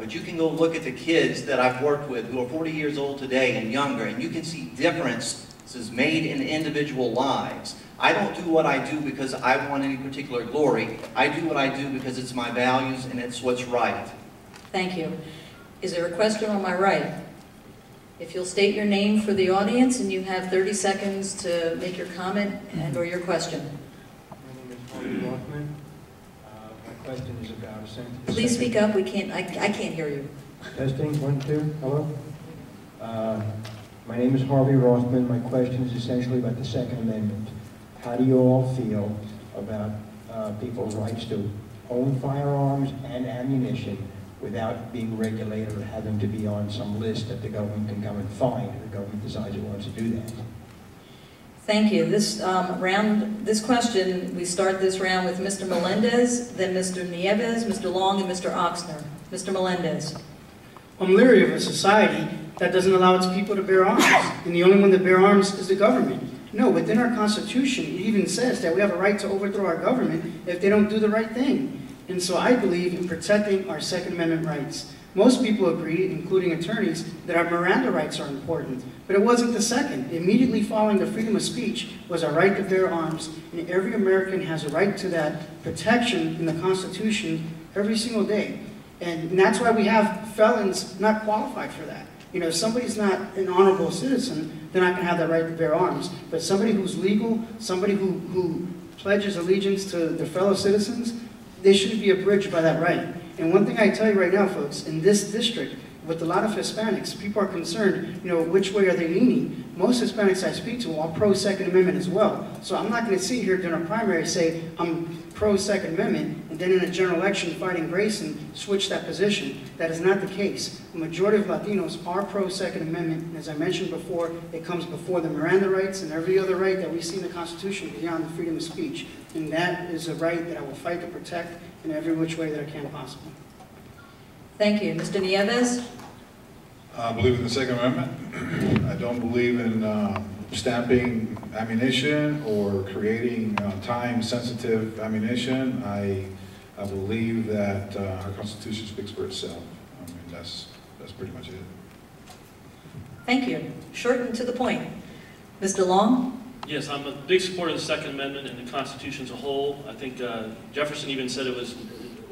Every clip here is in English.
But you can go look at the kids that I've worked with who are 40 years old today and younger, and you can see differences made in individual lives. I don't do what I do because I want any particular glory. I do what I do because it's my values and it's what's right. Thank you. Is there a question on my right? If you'll state your name for the audience, and you have 30 seconds to make your comment and or your question. My name is Herman Cain. My question is about Please speak up. I can't hear you. Testing, 1, 2, hello. My name is Harvey Rothman. My question is essentially about the Second Amendment. How do you all feel about people's rights to own firearms and ammunition without being regulated or having to be on some list that the government can come and find if the government decides it wants to do that? Thank you. This question, we start this round with Mr. Melendez, then Mr. Nieves, Mr. Long, and Mr. Oxner. Mr. Melendez. I'm leery of a society that doesn't allow its people to bear arms, and the only one that bear arms is the government. No, within our Constitution, it even says that we have a right to overthrow our government if they don't do the right thing. And so I believe in protecting our Second Amendment rights. Most people agree, including attorneys, that our Miranda rights are important, but it wasn't the second. Immediately following the freedom of speech was our right to bear arms, and every American has a right to that protection in the Constitution every single day. And that's why we have felons not qualified for that. You know, if somebody's not an honorable citizen, they're not going to have that right to bear arms. But somebody who's legal, somebody who pledges allegiance to their fellow citizens, they shouldn't be abridged by that right. And one thing I tell you right now, folks, in this district, with a lot of Hispanics, people are concerned, you know, which way are they leaning? Most Hispanics I speak to are pro-Second Amendment as well. So I'm not going to sit here during a primary say I'm pro-Second Amendment and then in a general election fighting grace and switch that position. That is not the case. The majority of Latinos are pro-Second Amendment, and as I mentioned before, it comes before the Miranda rights and every other right that we see in the Constitution beyond the freedom of speech. And that is a right that I will fight to protect in every which way that I can possibly. Thank you. Mr. Nieves? I believe in the Second Amendment. I don't believe in stamping ammunition or creating time-sensitive ammunition. I believe that our Constitution speaks for itself. I mean, that's pretty much it. Thank you. Short and to the point. Mr. Long? Yes, I'm a big supporter of the Second Amendment and the Constitution as a whole. I think Jefferson even said it was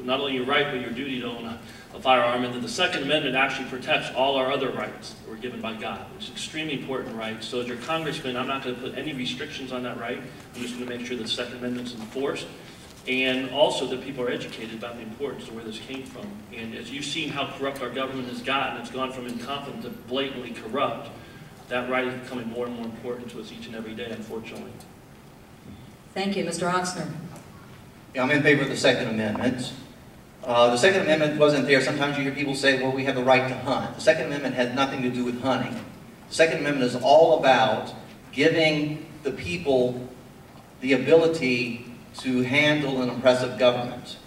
not only your right but your duty to own a firearm, and that the Second Amendment actually protects all our other rights that were given by God, which is an extremely important right. So as your congressman, I'm not going to put any restrictions on that right. I'm just going to make sure that the Second Amendment is enforced, and also that people are educated about the importance of where this came from. And as you've seen how corrupt our government has gotten, it's gone from incompetent to blatantly corrupt. That right is becoming more and more important to us each and every day, unfortunately. Thank you. Mr. Oxner? Yeah, I'm in favor of the Second Amendment. The Second Amendment wasn't there. Sometimes you hear people say, well, we have the right to hunt. The Second Amendment had nothing to do with hunting. The Second Amendment is all about giving the people the ability to handle an oppressive government.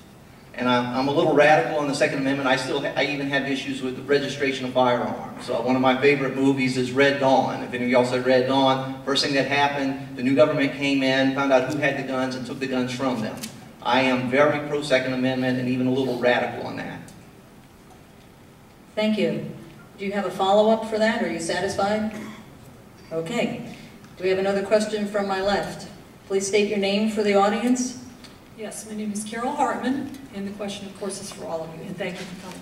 And I'm a little radical on the Second Amendment. I even have issues with the registration of firearms. So one of my favorite movies is Red Dawn. If any of y'all said Red Dawn, first thing that happened, the new government came in, found out who had the guns, and took the guns from them. I am very pro-Second Amendment and even a little radical on that. Thank you. Do you have a follow-up for that? Are you satisfied? Okay. Do we have another question from my left? Please state your name for the audience. Yes, my name is Carol Hartman, and the question, of course, is for all of you, and thank you for coming.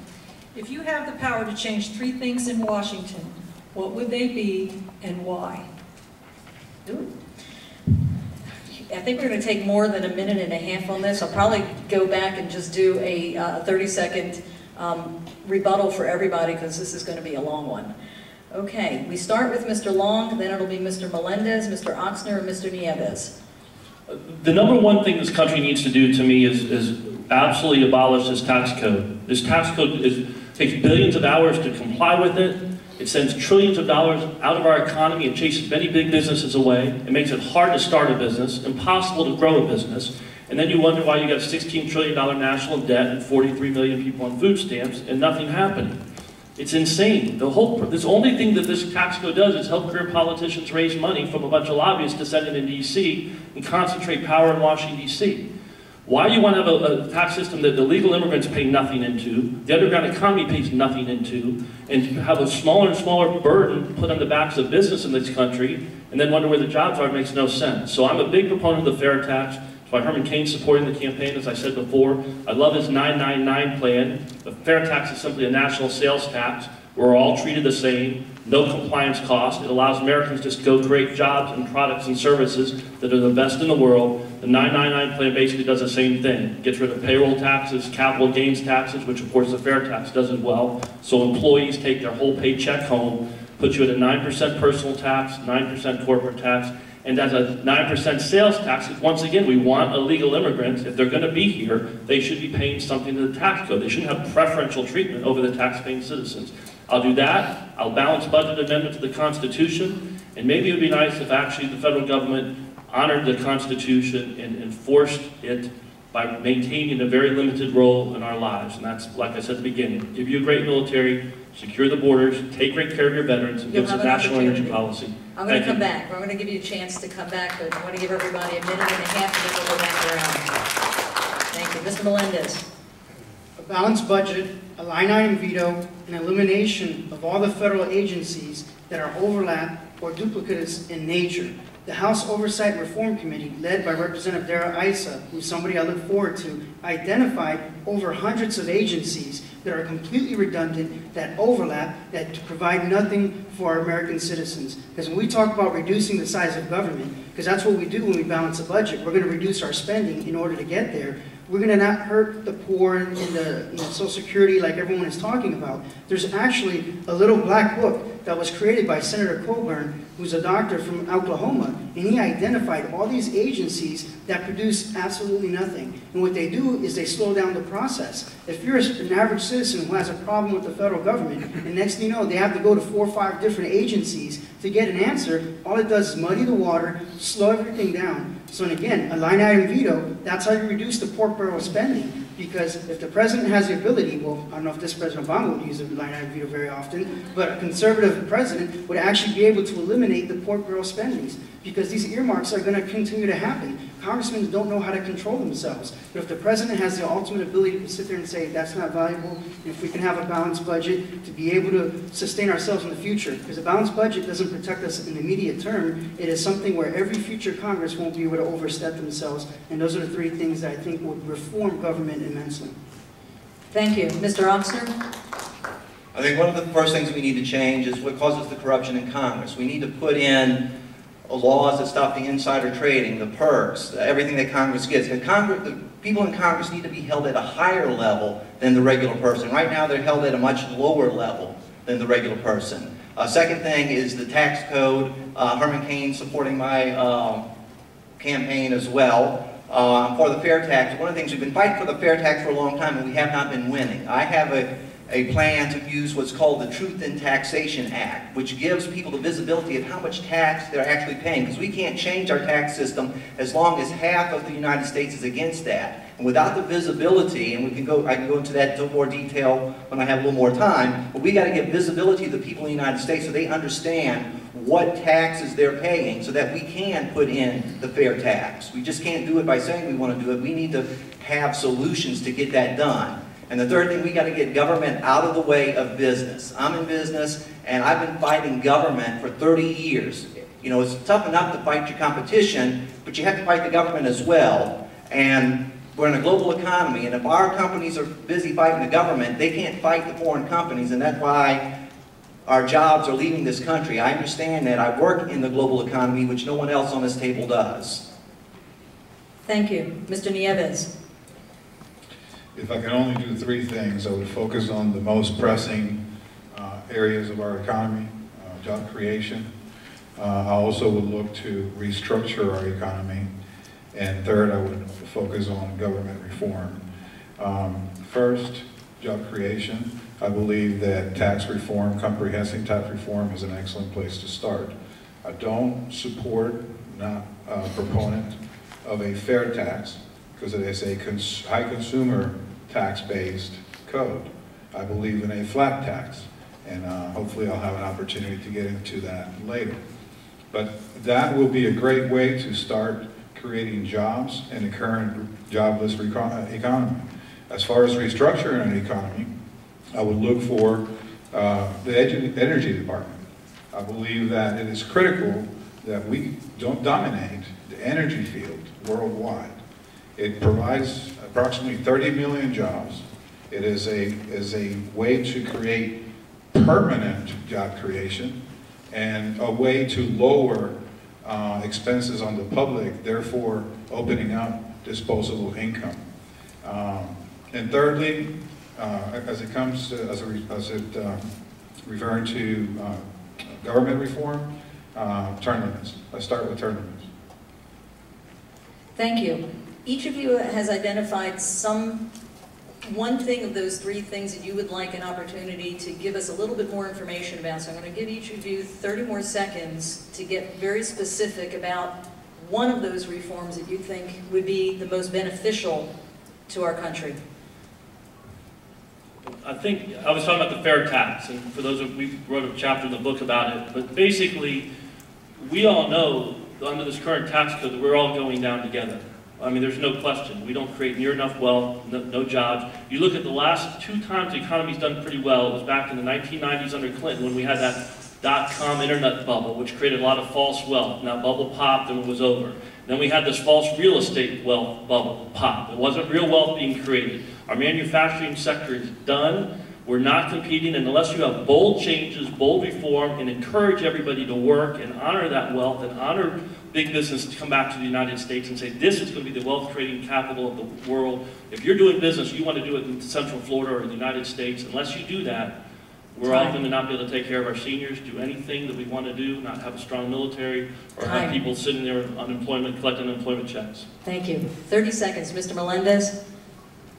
If you have the power to change 3 things in Washington, what would they be and why? Ooh. I think we're going to take more than a minute and a half on this. I'll probably go back and just do a 30-second rebuttal for everybody because this is going to be a long one. Okay, we start with Mr. Long, then it'll be Mr. Melendez, Mr. Oxner, and Mr. Nieves. The number one thing this country needs to do, to me, is absolutely abolish this tax code. This tax code takes billions of hours to comply with it. It sends trillions of dollars out of our economy and chases many big businesses away. It makes it hard to start a business, impossible to grow a business. And then you wonder why you got a $16 trillion national debt and 43 million people on food stamps and nothing happening. It's insane. This only thing that this tax code does is help career politicians raise money from a bunch of lobbyists to send it in D.C. and concentrate power in Washington, D.C. Why you want to have a tax system that the legal immigrants pay nothing into, the underground economy pays nothing into, and have a smaller and smaller burden put on the backs of business in this country, and then wonder where the jobs are, makes no sense. So I'm a big proponent of the fair tax. That's why Herman Cain supporting the campaign, as I said before. I love his 999 plan. The fair tax is simply a national sales tax. We're all treated the same, no compliance cost. It allows Americans just to go create jobs and products and services that are the best in the world. The 999 plan basically does the same thing. Gets rid of payroll taxes, capital gains taxes, which of course the fair tax does as well. So employees take their whole paycheck home, puts you at a 9% personal tax, 9% corporate tax, and as a 9% sales tax, once again, we want illegal immigrants, if they're going to be here, they should be paying something to the tax code. They shouldn't have preferential treatment over the tax-paying citizens. I'll do that. I'll balance budget amendment to the Constitution, and maybe it would be nice if actually the federal government honored the Constitution and enforced it by maintaining a very limited role in our lives. And that's, like I said at the beginning, give you a great military, secure the borders, take great care of your veterans, and give us a national energy policy. I'm going to come back. We're going to give you a chance to come back, but I want to give everybody a minute and a half, and then we'll go back around. Thank you. Mr. Melendez. A balanced budget, a line item veto, and elimination of all the federal agencies that are overlap or duplicates in nature. The House Oversight Reform Committee, led by Representative Dara Issa, who's somebody I look forward to, identified over hundreds of agencies that are completely redundant, that overlap, that provide nothing for our American citizens. Because when we talk about reducing the size of government, because that's what we do when we balance a budget, we're going to reduce our spending in order to get there. We're going to not hurt the poor and the Social Security like everyone is talking about. There's actually a little black book that was created by Senator Coburn, who's a doctor from Oklahoma, and he identified all these agencies that produce absolutely nothing. And what they do is they slow down the process. If you're an average citizen who has a problem with the federal government, and next thing you know, they have to go to 4 or 5 different agencies to get an answer, all it does is muddy the water, slow everything down. So, and again, a line item veto, that's how you reduce the pork barrel spending. Because if the president has the ability, well, I don't know if this President Obama would use a line item veto very often, but a conservative president would actually be able to eliminate the pork barrel spendings. Because these earmarks are going to continue to happen. Congressmen don't know how to control themselves. But if the president has the ultimate ability to sit there and say, that's not valuable, and if we can have a balanced budget to be able to sustain ourselves in the future, because a balanced budget doesn't protect us in the immediate term, it is something where every future Congress won't be able to overstep themselves, and those are the 3 things that I think would reform government immensely. Thank you. Mr. Oxner? I think one of the first things we need to change is what causes the corruption in Congress. We need to put in laws that stop the insider trading, the perks, everything that Congress gets. The people in Congress need to be held at a higher level than the regular person. Right now they're held at a much lower level than the regular person. Second thing is the tax code. Herman Cain supporting my campaign as well. For the fair tax, one of the things we've been fighting for the fair tax for a long time and we have not been winning. I have a plan to use what's called the Truth in Taxation Act, which gives people the visibility of how much tax they're actually paying, because we can't change our tax system as long as half of the United States is against that. And without the visibility, and I can go into that in more detail when I have a little more time, but we got to give visibility to the people in the United States so they understand what taxes they're paying so that we can put in the fair tax. We just can't do it by saying we want to do it. We need to have solutions to get that done. And the third thing, we got to get government out of the way of business. I'm in business, and I've been fighting government for 30 years. You know, it's tough enough to fight your competition, but you have to fight the government as well. And we're in a global economy, and if our companies are busy fighting the government, they can't fight the foreign companies, and that's why our jobs are leaving this country. I understand that. I work in the global economy, which no one else on this table does. Thank you. Mr. Nieves. If I could only do 3 things, I would focus on the most pressing areas of our economy, job creation. I also would look to restructure our economy. And third, I would focus on government reform. First, job creation. I believe that tax reform, comprehensive tax reform, is an excellent place to start. I don't support, not a proponent of a fair tax, because it is a high consumer tax-based code. I believe in a flat tax, and hopefully I'll have an opportunity to get into that later. But that will be a great way to start creating jobs in the current jobless economy. As far as restructuring an economy, I would look for the energy department. I believe that it is critical that we don't dominate the energy field worldwide. It provides approximately 30 million jobs. It is a way to create permanent job creation and a way to lower expenses on the public, therefore opening up disposable income. And thirdly, as it comes to, referring to government reform, term limits. Let's start with term limits. Thank you. Each of you has identified one thing of those three things that you would like an opportunity to give us a little bit more information about. So I'm going to give each of you 30 more seconds to get very specific about one of those reforms that you think would be the most beneficial to our country. I think, I was talking about the fair tax, and for those of, we wrote a chapter in the book about it, but basically, we all know, under this current tax code, that we're all going down together. I mean, there's no question. We don't create near enough wealth, no jobs. You look at the last 2 times the economy's done pretty well. It was back in the 1990s under Clinton when we had that dot-com internet bubble, which created a lot of false wealth. And that bubble popped and it was over. Then we had this false real estate wealth bubble pop. It wasn't real wealth being created. Our manufacturing sector is done. We're not competing, and unless you have bold changes, bold reform, and encourage everybody to work and honor that wealth and honor big business to come back to the United States and say, this is going to be the wealth-creating capital of the world. If you're doing business, you want to do it in Central Florida or in the United States. Unless you do that, we're all going to not be able to take care of our seniors, do anything that we want to do, not have a strong military, or have people sitting there on unemployment, collecting unemployment checks. Thank you. 30 seconds. Mr. Melendez.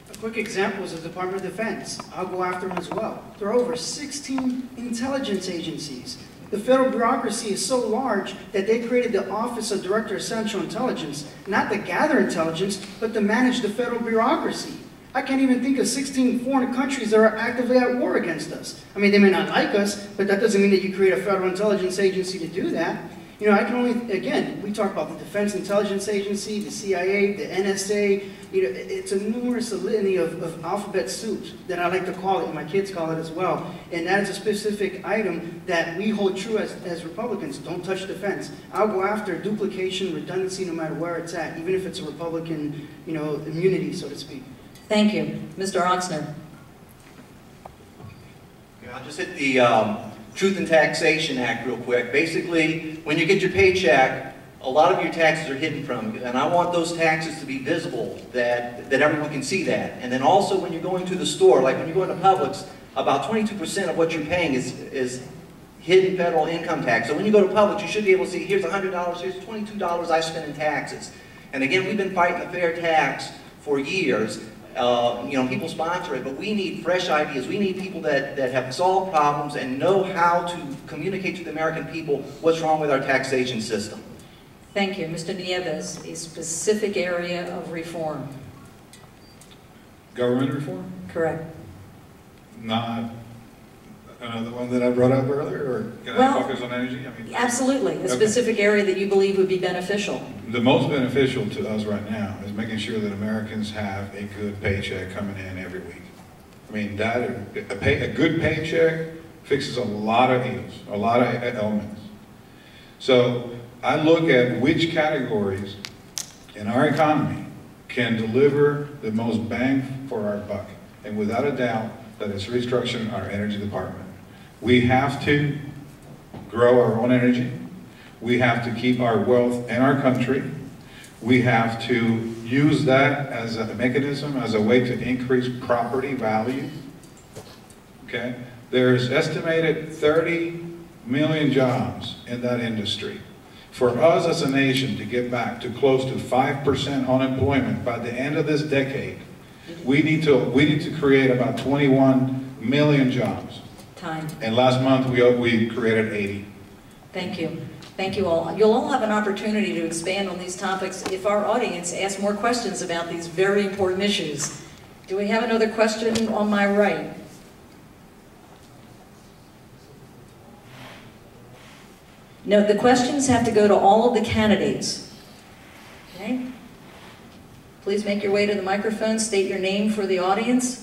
A quick example is the Department of Defense. I'll go after them as well. There are over 16 intelligence agencies. The federal bureaucracy is so large that they created the Office of Director of Central Intelligence, not to gather intelligence, but to manage the federal bureaucracy. I can't even think of 16 foreign countries that are actively at war against us. I mean, they may not like us, but that doesn't mean that you create a federal intelligence agency to do that. You know, I can only, again, we talk about the Defense Intelligence Agency, the CIA, the NSA. You know, it's a numerous litany of alphabet soup that I like to call it, and my kids call it as well. And that is a specific item that we hold true as Republicans. Don't touch defense. I'll go after duplication, redundancy, no matter where it's at, even if it's a Republican, you know, immunity, so to speak. Thank you. Mr. Oxner. Yeah, I'll just hit the Truth in Taxation Act real quick. Basically, when you get your paycheck, a lot of your taxes are hidden from you, and I want those taxes to be visible, that everyone can see that. And then also when you're going to the store, like when you go into Publix, about 22% of what you're paying is hidden federal income tax. So when you go to Publix, you should be able to see, here's $100, here's $22 I spent in taxes. And again, we've been fighting the fair tax for years. You know, people sponsor it, but we need fresh ideas. We need people that have solved problems and know how to communicate to the American people what's wrong with our taxation system. Thank you. Mr. Nieves, a specific area of reform. Government reform? Correct. Not another one that I brought up earlier, or can I focus on energy? I mean, absolutely. A specific area that you believe would be beneficial. The most beneficial to us right now is making sure that Americans have a good paycheck coming in every week. I mean, a good paycheck fixes a lot of ills, a lot of elements. So I look at which categories in our economy can deliver the most bang for our buck. And without a doubt, that is restructuring our energy department. We have to grow our own energy. We have to keep our wealth in our country. We have to use that as a mechanism, as a way to increase property value. Okay? There's estimated 30 million jobs in that industry. For us as a nation to get back to close to 5% unemployment by the end of this decade, we need to create about 21 million jobs. Time. And last month we created 80. Thank you. Thank you all. You'll all have an opportunity to expand on these topics if our audience asks more questions about these very important issues. Do we have another question on my right? No, the questions have to go to all of the candidates. Okay? Please make your way to the microphone, state your name for the audience.